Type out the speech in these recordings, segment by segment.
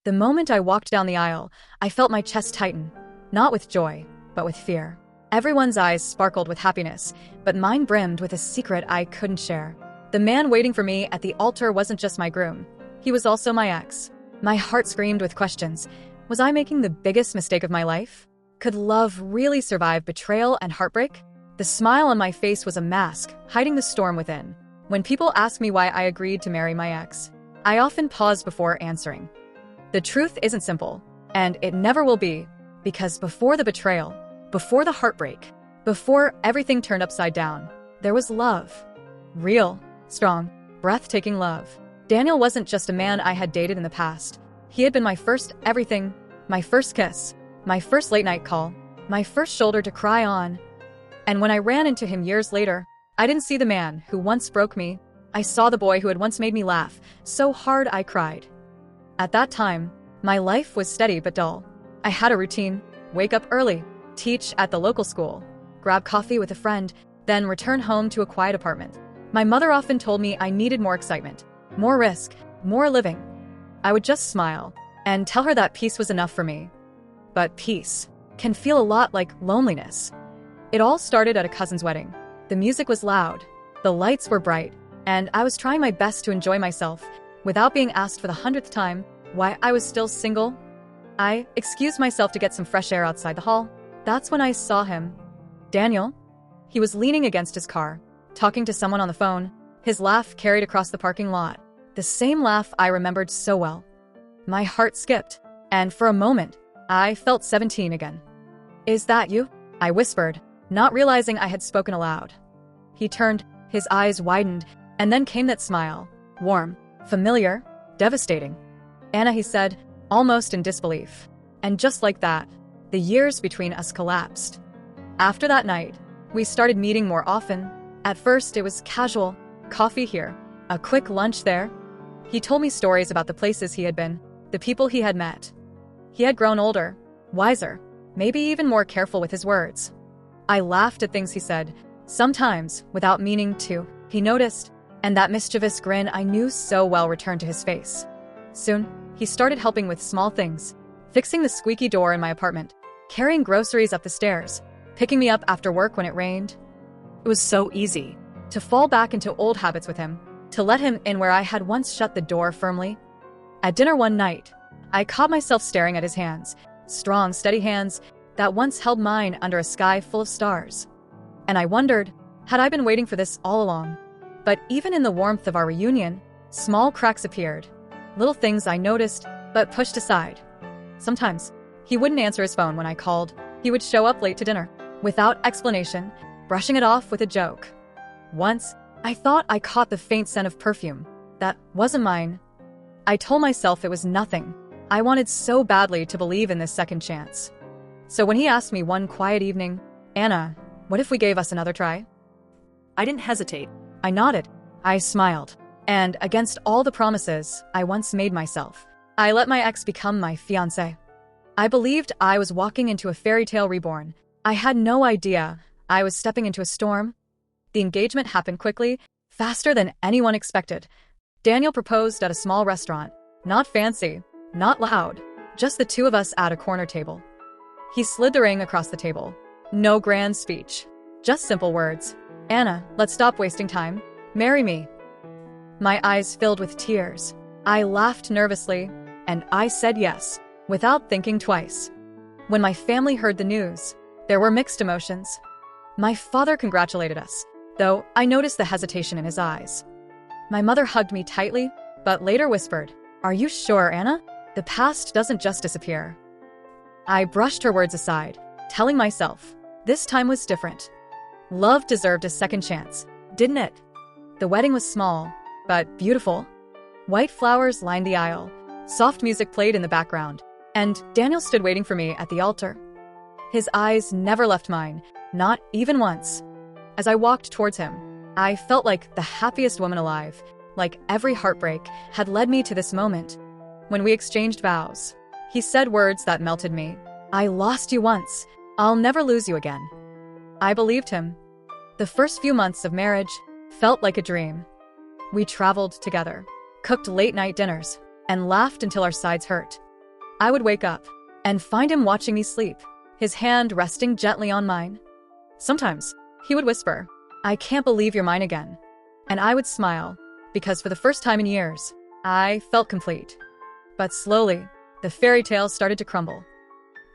The moment I walked down the aisle, I felt my chest tighten, not with joy, but with fear. Everyone's eyes sparkled with happiness, but mine brimmed with a secret I couldn't share. The man waiting for me at the altar wasn't just my groom. He was also my ex. My heart screamed with questions. Was I making the biggest mistake of my life? Could love really survive betrayal and heartbreak? The smile on my face was a mask, hiding the storm within. When people ask me why I agreed to marry my ex, I often pause before answering. The truth isn't simple, and it never will be, because before the betrayal, before the heartbreak, before everything turned upside down, there was love. Real, strong, breathtaking love. Daniel wasn't just a man I had dated in the past. He had been my first everything, my first kiss, my first late-night call, my first shoulder to cry on. And when I ran into him years later, I didn't see the man who once broke me. I saw the boy who had once made me laugh so hard I cried. At that time, my life was steady but dull. I had a routine: wake up early, teach at the local school, grab coffee with a friend, then return home to a quiet apartment. My mother often told me I needed more excitement, more risk, more living. I would just smile and tell her that peace was enough for me. But peace can feel a lot like loneliness. It all started at a cousin's wedding. The music was loud, the lights were bright, and I was trying my best to enjoy myself without being asked for the 100th time why I was still single. I excused myself to get some fresh air outside the hall. That's when I saw him. Daniel. He was leaning against his car, talking to someone on the phone. His laugh carried across the parking lot, the same laugh I remembered so well. My heart skipped, and for a moment, I felt 17 again. "Is that you?" I whispered, not realizing I had spoken aloud. He turned, his eyes widened, and then came that smile. Warm, familiar, devastating. "Anna," he said, almost in disbelief. And just like that, the years between us collapsed. After that night, we started meeting more often. At first, it was casual: coffee here, a quick lunch there. He told me stories about the places he had been, the people he had met. He had grown older, wiser, maybe even more careful with his words. I laughed at things he said, sometimes without meaning to. He noticed, and that mischievous grin I knew so well returned to his face. Soon, he started helping with small things: fixing the squeaky door in my apartment, carrying groceries up the stairs, picking me up after work when it rained. It was so easy to fall back into old habits with him, to let him in where I had once shut the door firmly. At dinner one night, I caught myself staring at his hands, strong, steady hands that once held mine under a sky full of stars. And I wondered, had I been waiting for this all along? But even in the warmth of our reunion, small cracks appeared, little things I noticed but pushed aside. Sometimes, he wouldn't answer his phone when I called. He would show up late to dinner, without explanation, brushing it off with a joke. Once, I thought I caught the faint scent of perfume that wasn't mine. I told myself it was nothing. I wanted so badly to believe in this second chance. So when he asked me one quiet evening, "Anna, what if we gave us another try?" I didn't hesitate. I nodded. I smiled. And against all the promises I once made myself, I let my ex become my fiancé. I believed I was walking into a fairy tale reborn. I had no idea I was stepping into a storm. The engagement happened quickly, faster than anyone expected. Daniel proposed at a small restaurant. Not fancy, not loud, just the two of us at a corner table. He slid the ring across the table. No grand speech, just simple words. "Anna, let's stop wasting time. Marry me." My eyes filled with tears. I laughed nervously, and I said yes, without thinking twice. When my family heard the news, there were mixed emotions. My father congratulated us, though I noticed the hesitation in his eyes. My mother hugged me tightly, but later whispered, "Are you sure, Anna? The past doesn't just disappear." I brushed her words aside, telling myself, this time was different. Love deserved a second chance, didn't it? The wedding was small, but beautiful. White flowers lined the aisle, soft music played in the background, and Daniel stood waiting for me at the altar. His eyes never left mine, not even once. As I walked towards him, I felt like the happiest woman alive, like every heartbreak had led me to this moment. When we exchanged vows, he said words that melted me. "I lost you once, I'll never lose you again." I believed him. The first few months of marriage felt like a dream. We traveled together, cooked late-night dinners, and laughed until our sides hurt. I would wake up and find him watching me sleep, his hand resting gently on mine. Sometimes he would whisper, "I can't believe you're mine again." And I would smile, because for the first time in years, I felt complete. But slowly, the fairy tale started to crumble.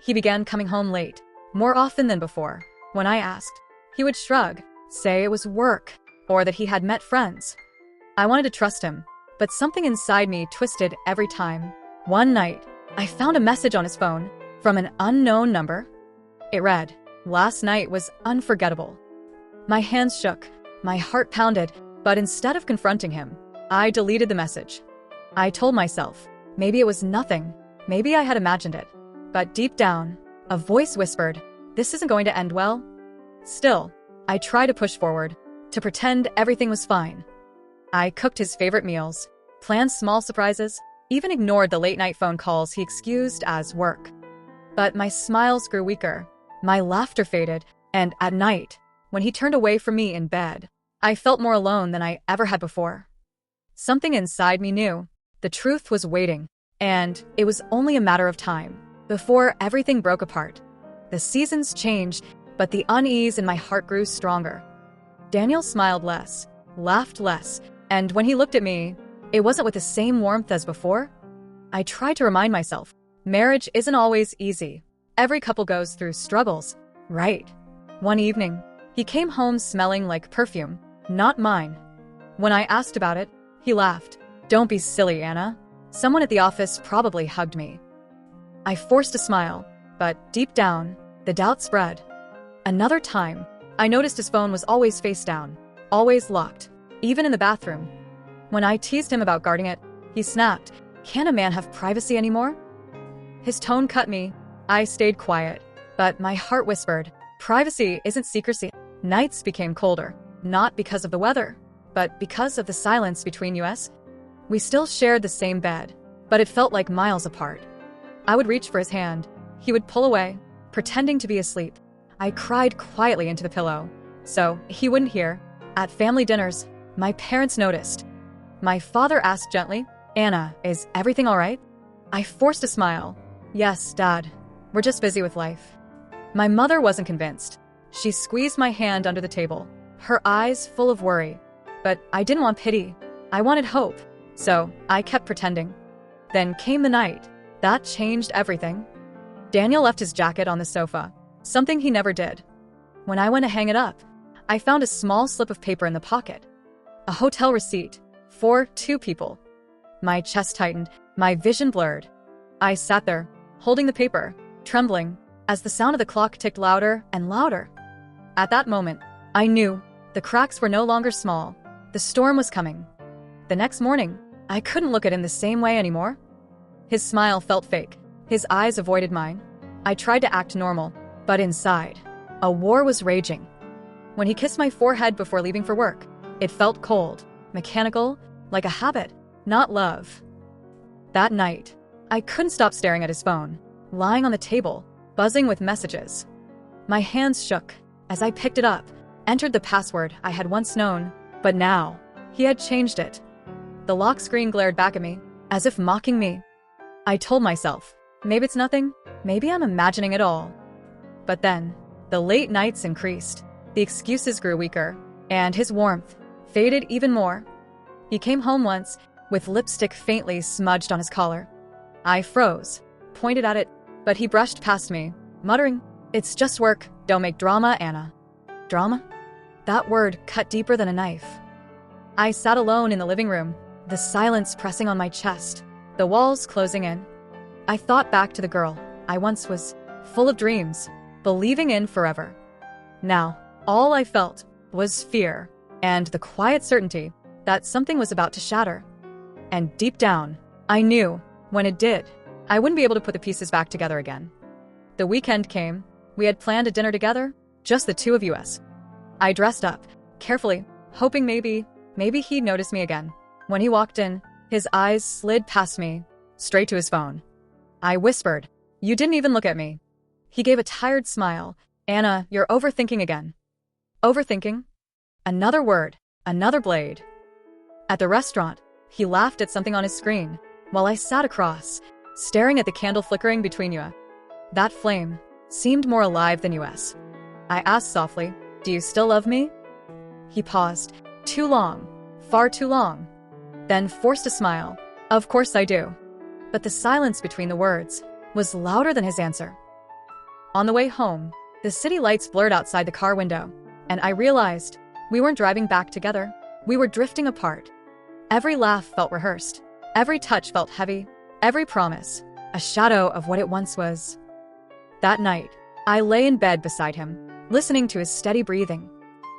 He began coming home late, more often than before. When I asked, he would shrug, say it was work, or that he had met friends. I wanted to trust him, but something inside me twisted every time. One night, I found a message on his phone from an unknown number. It read, "Last night was unforgettable." My hands shook, my heart pounded, but instead of confronting him, I deleted the message. I told myself, maybe it was nothing, maybe I had imagined it. But deep down, a voice whispered, "This isn't going to end well." Still, I tried to push forward, to pretend everything was fine. I cooked his favorite meals, planned small surprises, even ignored the late-night phone calls he excused as work. But my smiles grew weaker, my laughter faded, and at night, when he turned away from me in bed, I felt more alone than I ever had before. Something inside me knew the truth was waiting, and it was only a matter of time before everything broke apart. The seasons changed, but the unease in my heart grew stronger. Daniel smiled less, laughed less, and when he looked at me, it wasn't with the same warmth as before. I tried to remind myself, marriage isn't always easy. Every couple goes through struggles, right? One evening, he came home smelling like perfume, not mine. When I asked about it, he laughed. "Don't be silly, Anna. Someone at the office probably hugged me." I forced a smile, but deep down, the doubt spread. Another time, I noticed his phone was always face down, always locked, even in the bathroom. When I teased him about guarding it, he snapped, "Can't a man have privacy anymore?" His tone cut me. I stayed quiet, but my heart whispered, privacy isn't secrecy. Nights became colder, not because of the weather, but because of the silence between us. We still shared the same bed, but it felt like miles apart. I would reach for his hand. He would pull away, pretending to be asleep. I cried quietly into the pillow, so he wouldn't hear. At family dinners, my parents noticed. My father asked gently, "Anna, is everything all right?" I forced a smile. "Yes, Dad. We're just busy with life." My mother wasn't convinced. She squeezed my hand under the table, her eyes full of worry. But I didn't want pity. I wanted hope. So I kept pretending. Then came the night. That changed everything. Daniel left his jacket on the sofa, something he never did. When I went to hang it up, I found a small slip of paper in the pocket. A hotel receipt for 2 people. My chest tightened, my vision blurred. I sat there, holding the paper, trembling, as the sound of the clock ticked louder and louder. At that moment, I knew the cracks were no longer small. The storm was coming. The next morning, I couldn't look at him the same way anymore. His smile felt fake. His eyes avoided mine. I tried to act normal, but inside, a war was raging. When he kissed my forehead before leaving for work, it felt cold, mechanical, like a habit, not love. That night, I couldn't stop staring at his phone, lying on the table, buzzing with messages. My hands shook as I picked it up, entered the password I had once known, but now, he had changed it. The lock screen glared back at me, as if mocking me. I told myself, maybe it's nothing, maybe I'm imagining it all. But then, the late nights increased, the excuses grew weaker, and his warmth faded even more. He came home once, with lipstick faintly smudged on his collar. I froze, pointed at it, but he brushed past me, muttering, "It's just work, don't make drama, Anna." Drama? That word cut deeper than a knife. I sat alone in the living room, the silence pressing on my chest, the walls closing in. I thought back to the girl I once was, full of dreams, believing in forever. Now, all I felt was fear and the quiet certainty that something was about to shatter. And deep down, I knew, when it did, I wouldn't be able to put the pieces back together again. The weekend came. We had planned a dinner together, just the 2 of us. I dressed up, carefully, hoping maybe he'd notice me again. When he walked in, his eyes slid past me, straight to his phone. I whispered, "You didn't even look at me." He gave a tired smile. "Anna, you're overthinking again." Overthinking? Another word, another blade. At the restaurant, he laughed at something on his screen, while I sat across, staring at the candle flickering between you. That flame seemed more alive than us. I asked softly, "Do you still love me?" He paused. Too long. Far too long. Then forced a smile. "Of course I do." But the silence between the words was louder than his answer. On the way home, the city lights blurred outside the car window, and I realized we weren't driving back together. We were drifting apart. Every laugh felt rehearsed. Every touch felt heavy. Every promise, a shadow of what it once was. That night, I lay in bed beside him, listening to his steady breathing.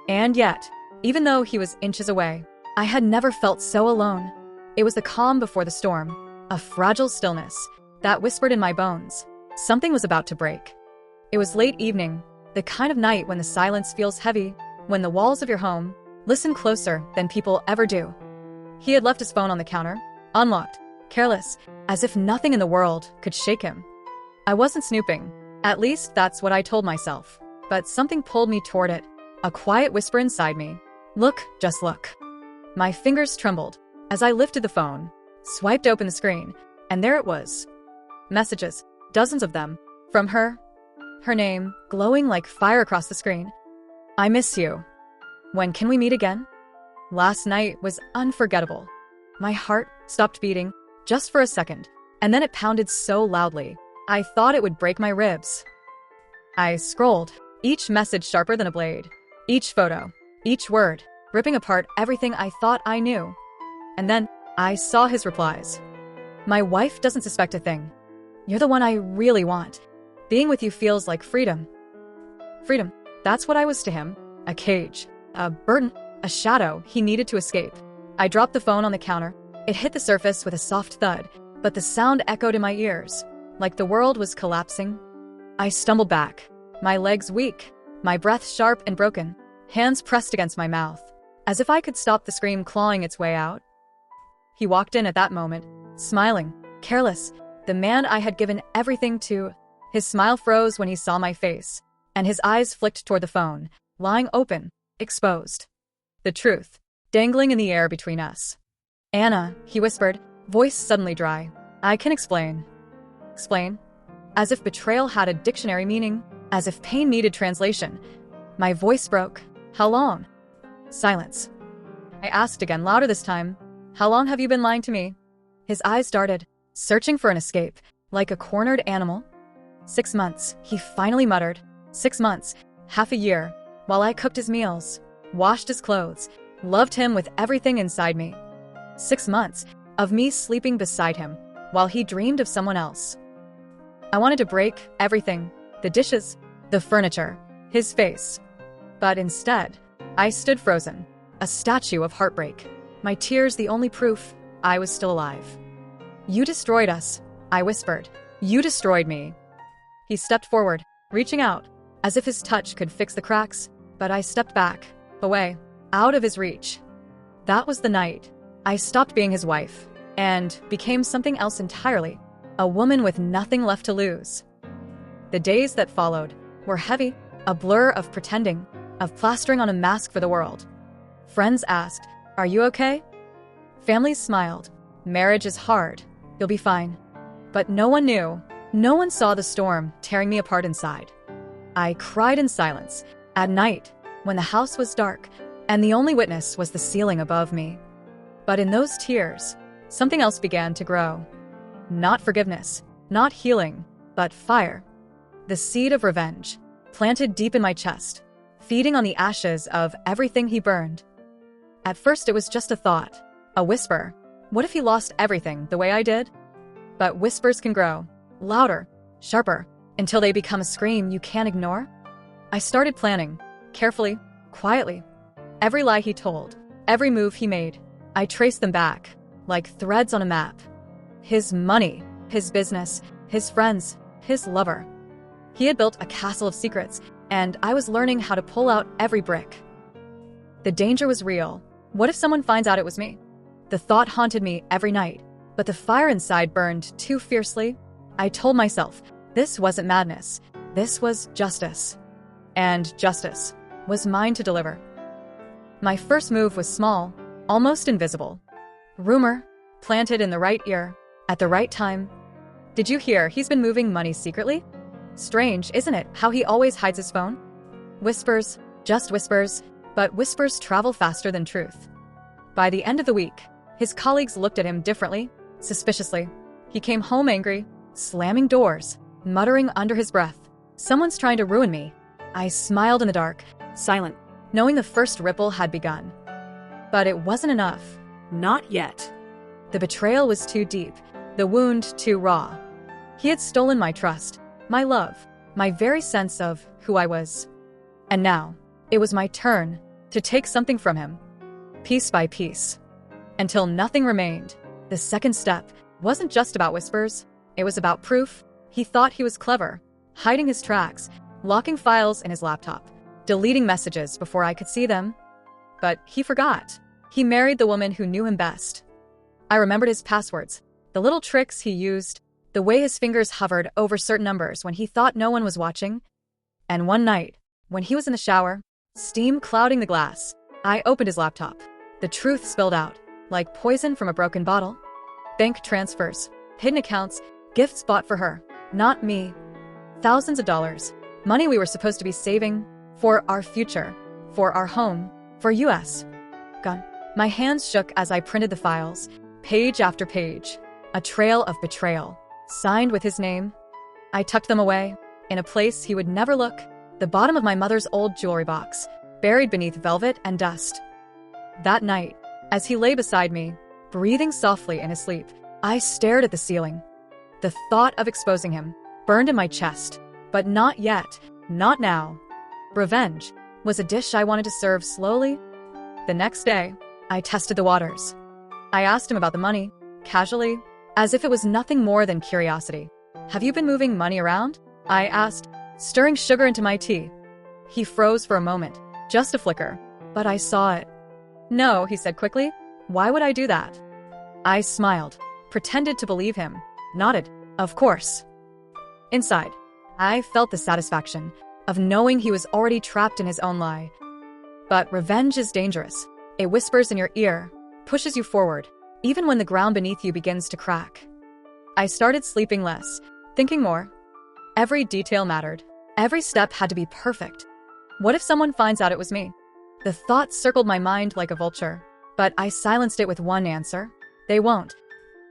And yet, even though he was inches away, I had never felt so alone. It was the calm before the storm, a fragile stillness that whispered in my bones. Something was about to break. It was late evening, the kind of night when the silence feels heavy, when the walls of your home listen closer than people ever do. He had left his phone on the counter, unlocked, careless, as if nothing in the world could shake him. I wasn't snooping. At least that's what I told myself. But something pulled me toward it, a quiet whisper inside me. "Look, just look." My fingers trembled as I lifted the phone, swiped open the screen, and there it was. Messages, dozens of them, from her. Her name, glowing like fire across the screen. "I miss you. When can we meet again?" Last night was unforgettable. My heart stopped beating just for a second, and then it pounded so loudly, I thought it would break my ribs. I scrolled, each message sharper than a blade, each photo, each word, ripping apart everything I thought I knew. And then I saw his replies. "My wife doesn't suspect a thing. You're the one I really want. Being with you feels like freedom." Freedom, that's what I was to him. A cage, a burden, a shadow he needed to escape. I dropped the phone on the counter. It hit the surface with a soft thud, but the sound echoed in my ears, like the world was collapsing. I stumbled back, my legs weak, my breath sharp and broken, hands pressed against my mouth, as if I could stop the scream clawing its way out. He walked in at that moment, smiling, careless, the man I had given everything to. His smile froze when he saw my face, and his eyes flicked toward the phone, lying open, exposed. The truth, dangling in the air between us. "Anna," he whispered, voice suddenly dry. "I can explain." Explain? As if betrayal had a dictionary meaning, as if pain needed translation. My voice broke. "How long?" Silence. I asked again, louder this time. "How long have you been lying to me?" His eyes darted, searching for an escape, like a cornered animal. 6 months, he finally muttered. 6 months, half a year, while I cooked his meals, washed his clothes, loved him with everything inside me. 6 months of me sleeping beside him, while he dreamed of someone else. I wanted to break everything, the dishes, the furniture, his face. But instead, I stood frozen, a statue of heartbreak, my tears the only proof I was still alive. "You destroyed us," I whispered. "You destroyed me." He stepped forward, reaching out, as if his touch could fix the cracks, but I stepped back, away, out of his reach. That was the night I stopped being his wife, and became something else entirely, a woman with nothing left to lose. The days that followed were heavy, a blur of pretending, of plastering on a mask for the world. Friends asked, "Are you okay?" Families smiled. "Marriage is hard. You'll be fine." But no one knew. No one saw the storm tearing me apart inside. I cried in silence, at night, when the house was dark, and the only witness was the ceiling above me. But in those tears, something else began to grow. Not forgiveness, not healing, but fire. The seed of revenge, planted deep in my chest, feeding on the ashes of everything he burned. At first it was just a thought, a whisper. What if he lost everything the way I did? But whispers can grow, louder, sharper, until they become a scream you can't ignore. I started planning, carefully, quietly. Every lie he told, every move he made, I traced them back, like threads on a map. His money, his business, his friends, his lover. He had built a castle of secrets, and I was learning how to pull out every brick. The danger was real. What if someone finds out it was me? The thought haunted me every night, but the fire inside burned too fiercely. I told myself, this wasn't madness, this was justice. And justice was mine to deliver. My first move was small, almost invisible. Rumor, planted in the right ear, at the right time. Did you hear he's been moving money secretly? Strange, isn't it, how he always hides his phone? Whispers, just whispers, but whispers travel faster than truth. By the end of the week, his colleagues looked at him differently, suspiciously. He came home angry, slamming doors, muttering under his breath, "Someone's trying to ruin me." I smiled in the dark, silent, knowing the first ripple had begun. But it wasn't enough. Not yet. The betrayal was too deep, the wound too raw. He had stolen my trust, my love, my very sense of who I was. And now, it was my turn to take something from him, piece by piece. Until nothing remained, the second step wasn't just about whispers, it was about proof. He thought he was clever, hiding his tracks, locking files in his laptop, deleting messages before I could see them. But he forgot. He married the woman who knew him best. I remembered his passwords, the little tricks he used, the way his fingers hovered over certain numbers when he thought no one was watching. And one night, when he was in the shower, steam clouding the glass, I opened his laptop. The truth spilled out, like poison from a broken bottle. Bank transfers, hidden accounts, gifts bought for her, not me. Thousands of dollars, money we were supposed to be saving for our future, for our home, for US. Gone. My hands shook as I printed the files, page after page, a trail of betrayal, signed with his name. I tucked them away, in a place he would never look, the bottom of my mother's old jewelry box, buried beneath velvet and dust. That night, as he lay beside me, breathing softly in his sleep, I stared at the ceiling. The thought of exposing him burned in my chest, but not yet, not now. Revenge was a dish I wanted to serve slowly. The next day, I tested the waters. I asked him about the money, casually, as if it was nothing more than curiosity. "Have you been moving money around?" I asked, stirring sugar into my tea. He froze for a moment, just a flicker, but I saw it. "No," he said quickly. "Why would I do that?" I smiled, pretended to believe him, nodded, "Of course." Inside, I felt the satisfaction of knowing he was already trapped in his own lie. But revenge is dangerous. It whispers in your ear, pushes you forward, even when the ground beneath you begins to crack. I started sleeping less, thinking more. Every detail mattered. Every step had to be perfect. What if someone finds out it was me? The thought circled my mind like a vulture, but I silenced it with one answer. They won't.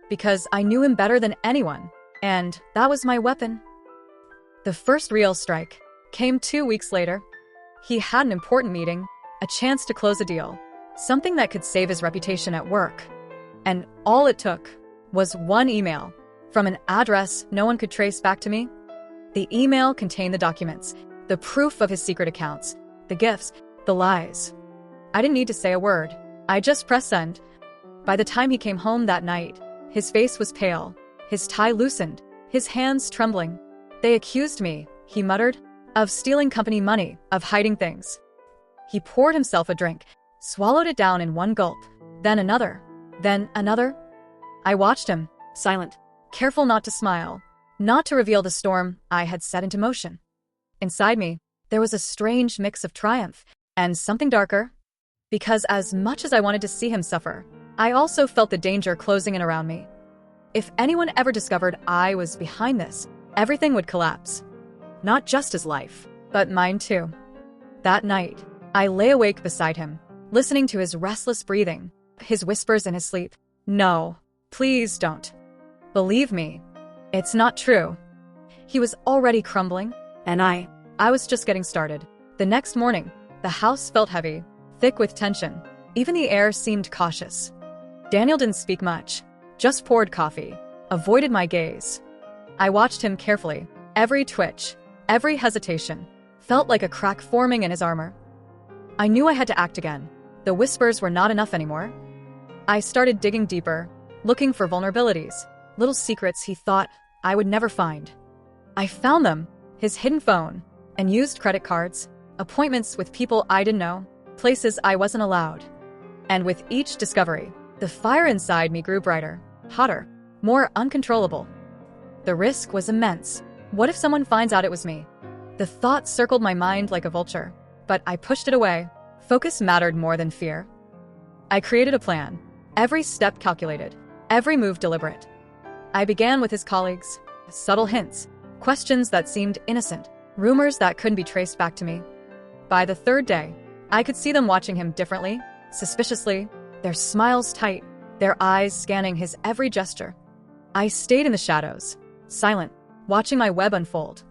Because I knew him better than anyone, and that was my weapon. The first real strike came 2 weeks later. He had an important meeting, a chance to close a deal, something that could save his reputation at work. And all it took was one email from an address no one could trace back to me. The email contained the documents, the proof of his secret accounts, the gifts, the lies. I didn't need to say a word. I just pressed send. By the time he came home that night, his face was pale, his tie loosened, his hands trembling. "They accused me," he muttered, "of stealing company money, of hiding things." He poured himself a drink, swallowed it down in one gulp, then another, then another. I watched him, silent, careful not to smile, not to reveal the storm I had set into motion. Inside me, there was a strange mix of triumph and something darker. Because as much as I wanted to see him suffer, I also felt the danger closing in around me. If anyone ever discovered I was behind this, everything would collapse. Not just his life, but mine too. That night, I lay awake beside him, listening to his restless breathing, his whispers in his sleep. "No, please don't. Believe me, it's not true." He was already crumbling, and I was just getting started. The next morning, the house felt heavy, thick with tension. Even the air seemed cautious. Daniel didn't speak much, just poured coffee, avoided my gaze. I watched him carefully. Every twitch, every hesitation, felt like a crack forming in his armor. I knew I had to act again. The whispers were not enough anymore. I started digging deeper, looking for vulnerabilities, little secrets he thought I would never find. I found them, his hidden phone, unused credit cards, appointments with people I didn't know, places I wasn't allowed. And with each discovery, the fire inside me grew brighter, hotter, more uncontrollable. The risk was immense. What if someone finds out it was me? The thought circled my mind like a vulture, but I pushed it away. Focus mattered more than fear. I created a plan, every step calculated, every move deliberate. I began with his colleagues, subtle hints, questions that seemed innocent, rumors that couldn't be traced back to me. By the third day, I could see them watching him differently, suspiciously, their smiles tight, their eyes scanning his every gesture. I stayed in the shadows, silent, watching my web unfold.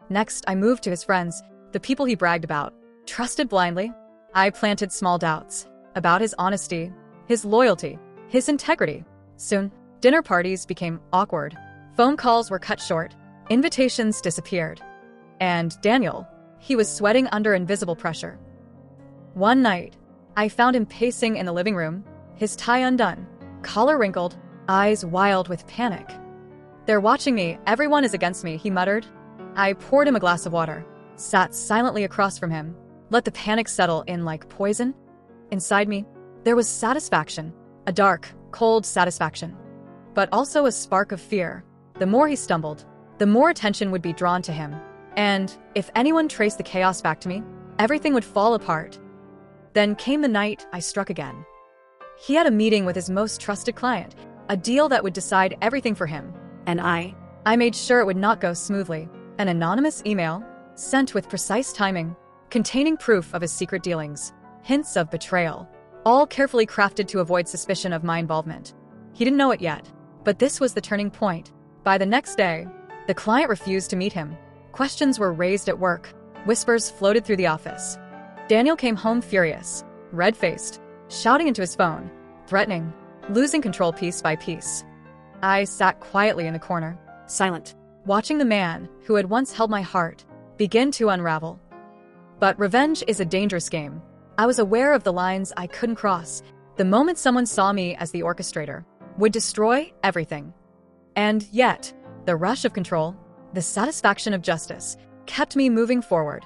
Next, I moved to his friends, the people he bragged about. Trusted blindly, I planted small doubts about his honesty, his loyalty, his integrity. Soon, dinner parties became awkward. Phone calls were cut short. Invitations disappeared. And Daniel, he was sweating under invisible pressure. One night, I found him pacing in the living room, his tie undone, collar wrinkled, eyes wild with panic. "They're watching me, everyone is against me," he muttered. I poured him a glass of water, sat silently across from him, let the panic settle in like poison. Inside me, there was satisfaction, a dark, cold satisfaction, but also a spark of fear. The more he stumbled, the more attention would be drawn to him. And if anyone traced the chaos back to me, everything would fall apart. Then came the night I struck again. He had a meeting with his most trusted client, a deal that would decide everything for him. And I made sure it would not go smoothly. An anonymous email, sent with precise timing, containing proof of his secret dealings, hints of betrayal, all carefully crafted to avoid suspicion of my involvement. He didn't know it yet, but this was the turning point. By the next day, the client refused to meet him. Questions were raised at work. Whispers floated through the office. Daniel came home furious, red-faced, shouting into his phone, threatening, losing control piece by piece. I sat quietly in the corner, silent, watching the man who had once held my heart begin to unravel. But revenge is a dangerous game. I was aware of the lines I couldn't cross. The moment someone saw me as the orchestrator would destroy everything. And yet, the rush of control, the satisfaction of justice, kept me moving forward.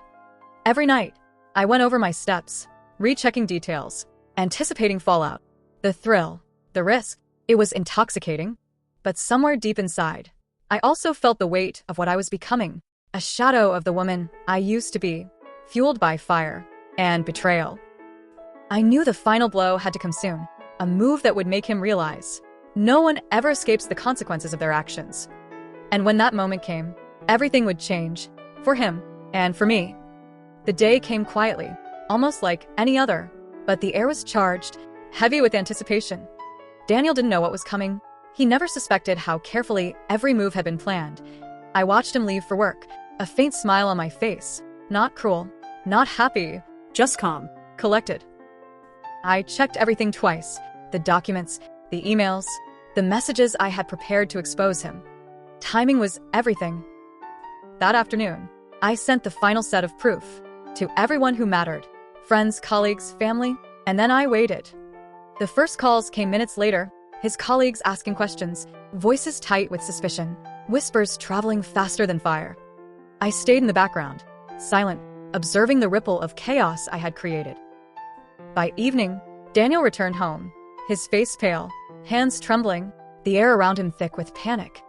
Every night, I went over my steps, rechecking details, anticipating fallout. The thrill, the risk, it was intoxicating. But somewhere deep inside, I also felt the weight of what I was becoming, a shadow of the woman I used to be, fueled by fire and betrayal. I knew the final blow had to come soon, a move that would make him realize no one ever escapes the consequences of their actions. And when that moment came, everything would change, for him and for me. The day came quietly, almost like any other, but the air was charged, heavy with anticipation. Daniel didn't know what was coming. He never suspected how carefully every move had been planned. I watched him leave for work, a faint smile on my face. Not cruel, not happy, just calm, collected. I checked everything twice, the documents, the emails, the messages I had prepared to expose him. Timing was everything. That afternoon, I sent the final set of proof to everyone who mattered, friends, colleagues, family, and then I waited. The first calls came minutes later, his colleagues asking questions, voices tight with suspicion, whispers traveling faster than fire. I stayed in the background, silent, observing the ripple of chaos I had created. By evening, Daniel returned home, his face pale, hands trembling, the air around him thick with panic.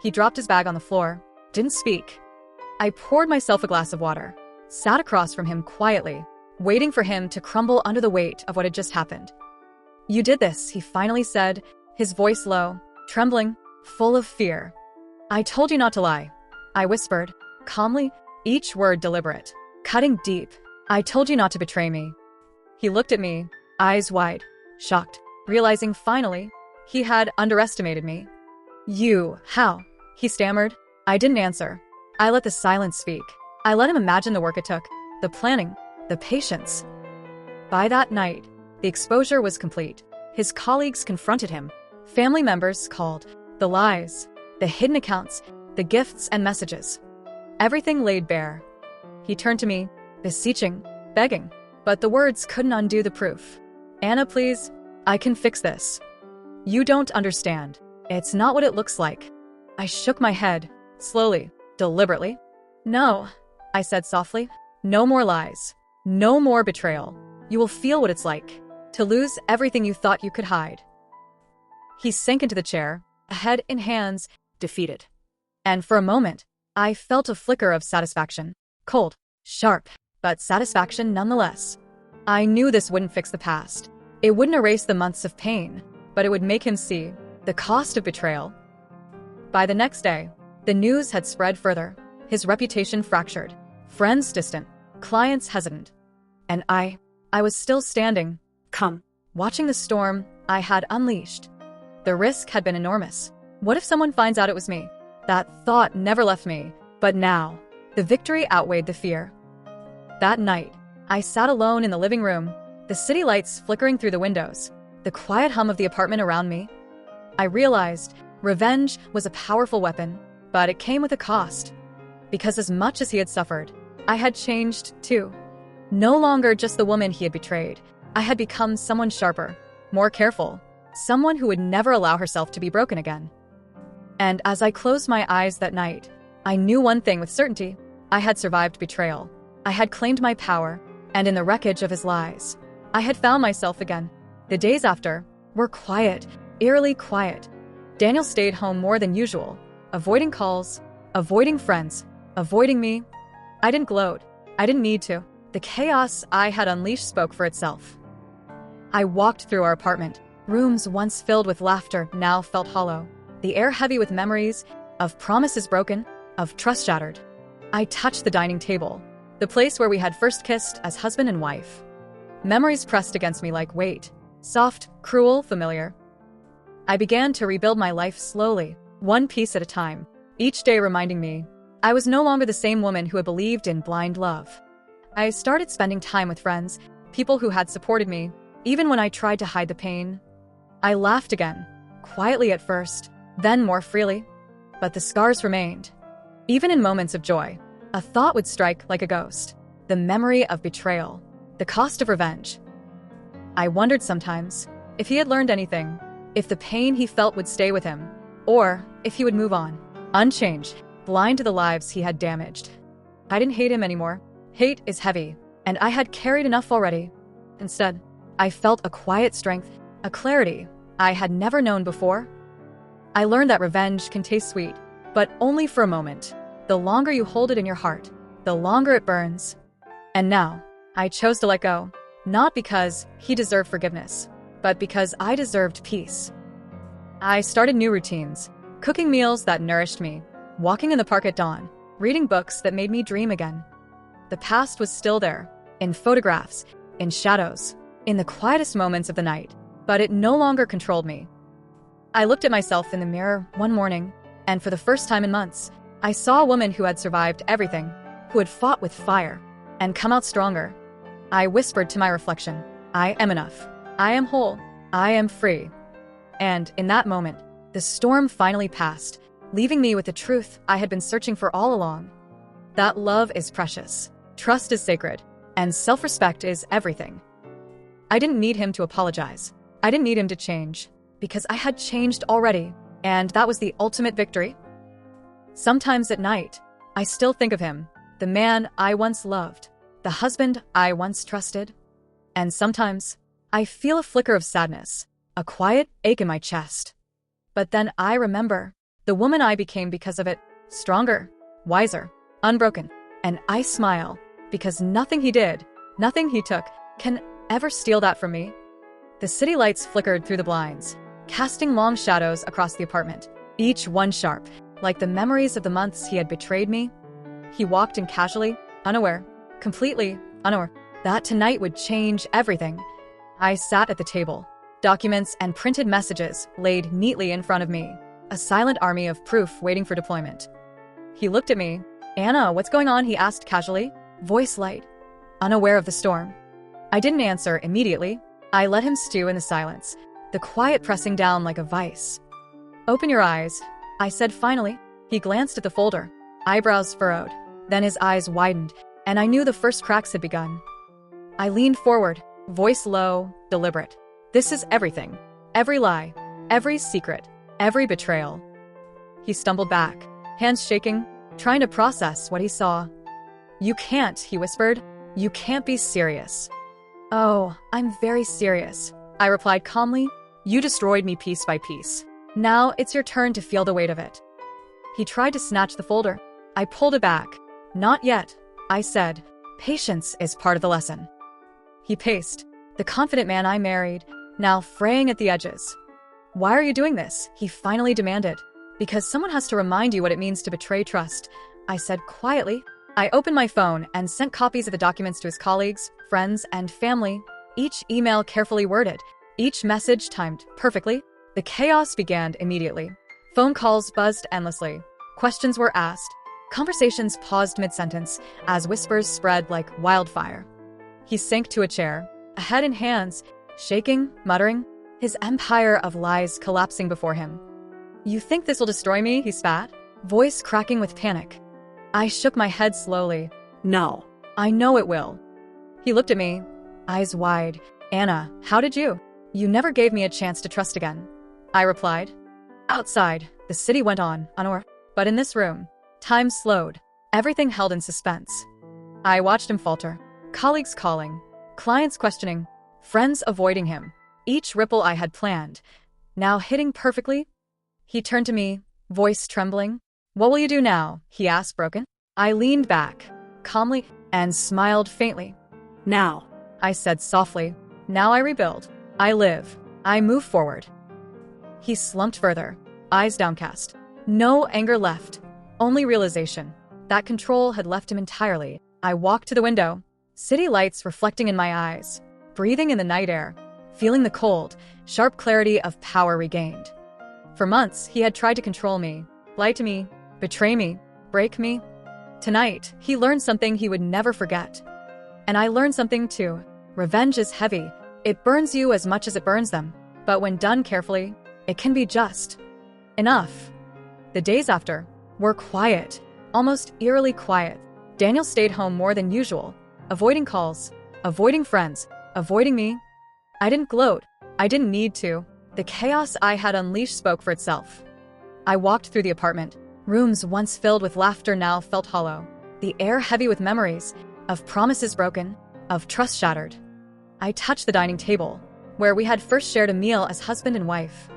He dropped his bag on the floor, didn't speak. I poured myself a glass of water, sat across from him quietly, waiting for him to crumble under the weight of what had just happened. "You did this," he finally said, his voice low, trembling, full of fear. "I told you not to lie," I whispered, calmly, each word deliberate, cutting deep. "I told you not to betray me." He looked at me, eyes wide, shocked, realizing finally he had underestimated me. "You, how?" he stammered. I didn't answer. I let the silence speak. I let him imagine the work it took, the planning, the patience. By that night, the exposure was complete. His colleagues confronted him. Family members called. The lies, the hidden accounts, the gifts and messages. Everything laid bare. He turned to me, beseeching, begging, but the words couldn't undo the proof. "Anna, please, I can fix this. You don't understand. It's not what it looks like." I shook my head, slowly, deliberately. "No," I said softly. "No more lies. No more betrayal. You will feel what it's like to lose everything you thought you could hide." He sank into the chair, head in hands, defeated. And for a moment, I felt a flicker of satisfaction. Cold, sharp, but satisfaction nonetheless. I knew this wouldn't fix the past. It wouldn't erase the months of pain, but it would make him see the cost of betrayal. By the next day, The news had spread further, his reputation fractured, friends distant, clients hesitant. And I was still standing, calm, watching the storm I had unleashed. The risk had been enormous. What if someone finds out it was me? That thought never left me, but now, the victory outweighed the fear. That night, I sat alone in the living room, the city lights flickering through the windows, the quiet hum of the apartment around me. I realized revenge was a powerful weapon, but it came with a cost. Because as much as he had suffered, I had changed too. No longer just the woman he had betrayed, I had become someone sharper, more careful, someone who would never allow herself to be broken again. And as I closed my eyes that night, I knew one thing with certainty. I had survived betrayal. I had claimed my power, and in the wreckage of his lies, I had found myself again. The days after were quiet, eerily quiet. Daniel stayed home more than usual, avoiding calls, avoiding friends, avoiding me. I didn't gloat. I didn't need to. The chaos I had unleashed spoke for itself. I walked through our apartment. Rooms once filled with laughter now felt hollow. The air heavy with memories of promises broken, of trust shattered. I touched the dining table, the place where we had first kissed as husband and wife. Memories pressed against me like weight, soft, cruel, familiar. I began to rebuild my life slowly, one piece at a time, each day reminding me I was no longer the same woman who had believed in blind love. I started spending time with friends, people who had supported me, even when I tried to hide the pain. I laughed again, quietly at first, then more freely. But the scars remained. Even in moments of joy, a thought would strike like a ghost. The memory of betrayal, the cost of revenge. I wondered sometimes if he had learned anything, if the pain he felt would stay with him, or if he would move on, unchanged, blind to the lives he had damaged. I didn't hate him anymore. Hate is heavy, and I had carried enough already. Instead, I felt a quiet strength, a clarity I had never known before. I learned that revenge can taste sweet, but only for a moment. The longer you hold it in your heart, the longer it burns. And now, I chose to let go, not because he deserved forgiveness, but because I deserved peace. I started new routines, cooking meals that nourished me, walking in the park at dawn, reading books that made me dream again. The past was still there, in photographs, in shadows, in the quietest moments of the night, but it no longer controlled me. I looked at myself in the mirror one morning, and for the first time in months, I saw a woman who had survived everything, who had fought with fire, and come out stronger. I whispered to my reflection, I am enough. I am whole. I am free. And in that moment, the storm finally passed, leaving me with the truth I had been searching for all along. That love is precious, trust is sacred, and self-respect is everything. I didn't need him to apologize. I didn't need him to change, because I had changed already, and that was the ultimate victory. Sometimes at night, I still think of him, the man I once loved, the husband I once trusted. And sometimes, I feel a flicker of sadness, a quiet ache in my chest. But then I remember the woman I became because of it, stronger, wiser, unbroken. And I smile, because nothing he did, nothing he took, can ever steal that from me. The city lights flickered through the blinds, casting long shadows across the apartment, each one sharp, like the memories of the months he had betrayed me. He walked in casually, unaware, completely unaware, that tonight would change everything. I sat at the table, documents and printed messages laid neatly in front of me, a silent army of proof waiting for deployment. He looked at me. Anna, what's going on? He asked casually, voice light, unaware of the storm. I didn't answer immediately. I let him stew in the silence, the quiet pressing down like a vice. Open your eyes, I said finally. He glanced at the folder, eyebrows furrowed. Then his eyes widened, and I knew the first cracks had begun. I leaned forward, voice low, deliberate. This is everything. Every lie, every secret, every betrayal. He stumbled back, hands shaking, trying to process what he saw. You can't, he whispered. You can't be serious. Oh, I'm very serious, I replied calmly. You destroyed me piece by piece. Now it's your turn to feel the weight of it. He tried to snatch the folder. I pulled it back. Not yet, I said. Patience is part of the lesson. He paced, the confident man I married, now fraying at the edges. Why are you doing this? He finally demanded. Because someone has to remind you what it means to betray trust, I said quietly. I opened my phone and sent copies of the documents to his colleagues, friends, and family, each email carefully worded, each message timed perfectly. The chaos began immediately. Phone calls buzzed endlessly. Questions were asked. Conversations paused mid-sentence as whispers spread like wildfire. He sank to a chair, a head in hands, shaking, muttering, his empire of lies collapsing before him. "You think this will destroy me?" he spat, voice cracking with panic. I shook my head slowly. "No, I know it will." He looked at me, eyes wide. "Anna, how did you? You never gave me a chance to trust again," I replied. Outside, the city went on, but in this room, time slowed, everything held in suspense. I watched him falter, colleagues calling, clients questioning, friends avoiding him, each ripple I had planned, now hitting perfectly. He turned to me, voice trembling. "What will you do now?" he asked, broken. I leaned back, calmly, and smiled faintly. "Now," I said softly, "now I rebuild. I live. I move forward." He slumped further, eyes downcast. No anger left, only realization. That control had left him entirely. I walked to the window, city lights reflecting in my eyes, breathing in the night air, feeling the cold, sharp clarity of power regained. For months, he had tried to control me, lie to me, betray me, break me. Tonight, he learned something he would never forget. And I learned something too. Revenge is heavy. It burns you as much as it burns them. But when done carefully, it can be just enough. The days after were quiet, almost eerily quiet. Daniel stayed home more than usual, avoiding calls, avoiding friends, avoiding me. I didn't gloat. I didn't need to. The chaos I had unleashed spoke for itself. I walked through the apartment. Rooms once filled with laughter now felt hollow. The air heavy with memories, of promises broken, of trust shattered. I touched the dining table, where we had first shared a meal as husband and wife.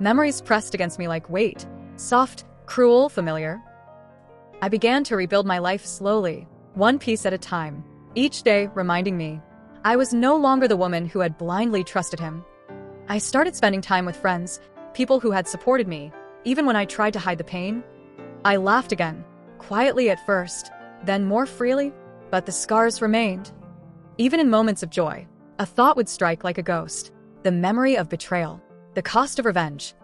Memories pressed against me like weight, soft, cruel, familiar. I began to rebuild my life slowly, one piece at a time, each day reminding me I was no longer the woman who had blindly trusted him. I started spending time with friends, people who had supported me, even when I tried to hide the pain. I laughed again, quietly at first, then more freely, but the scars remained. Even in moments of joy, a thought would strike like a ghost, the memory of betrayal, the cost of revenge.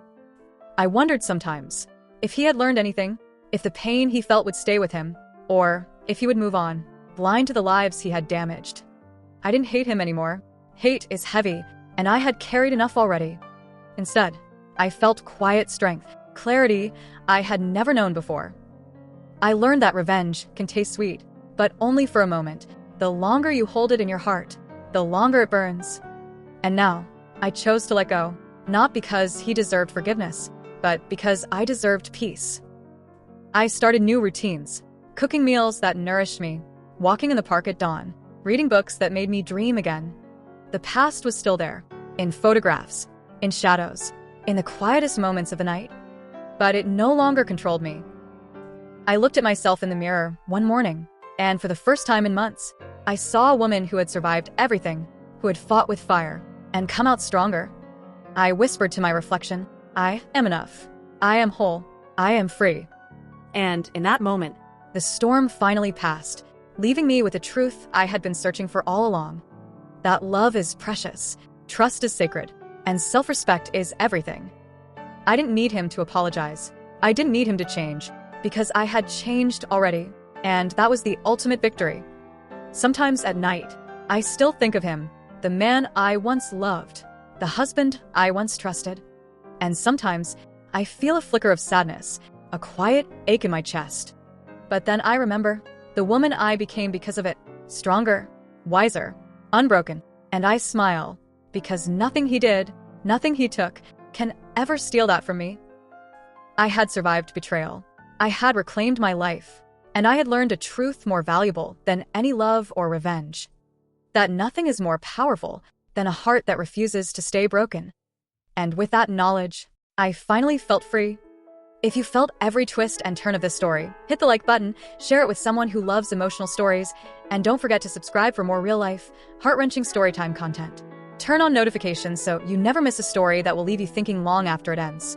I wondered sometimes if he had learned anything, if the pain he felt would stay with him, or if he would move on, blind to the lives he had damaged. I didn't hate him anymore. Hate is heavy, and I had carried enough already. Instead, I felt quiet strength, clarity I had never known before. I learned that revenge can taste sweet, but only for a moment. The longer you hold it in your heart, the longer it burns. And now, I chose to let go, not because he deserved forgiveness, but because I deserved peace. I started new routines, cooking meals that nourished me, walking in the park at dawn, reading books that made me dream again. The past was still there, in photographs, in shadows, in the quietest moments of the night. But it no longer controlled me. I looked at myself in the mirror one morning, and for the first time in months, I saw a woman who had survived everything, who had fought with fire, and come out stronger. I whispered to my reflection, I am enough. I am whole. I am free. And in that moment, the storm finally passed, leaving me with the truth I had been searching for all along. That love is precious, trust is sacred, and self-respect is everything. I didn't need him to apologize. I didn't need him to change, because I had changed already, and that was the ultimate victory. Sometimes at night, I still think of him, the man I once loved, the husband I once trusted. And sometimes, I feel a flicker of sadness, a quiet ache in my chest. But then I remember the woman I became because of it, stronger, wiser, unbroken, and I smile, because nothing he did, nothing he took, can ever steal that from me. I had survived betrayal. I had reclaimed my life, and I had learned a truth more valuable than any love or revenge. That nothing is more powerful than a heart that refuses to stay broken. And with that knowledge, I finally felt free. If you felt every twist and turn of this story, hit the like button, share it with someone who loves emotional stories, and don't forget to subscribe for more real-life, heart-wrenching storytime content. Turn on notifications so you never miss a story that will leave you thinking long after it ends.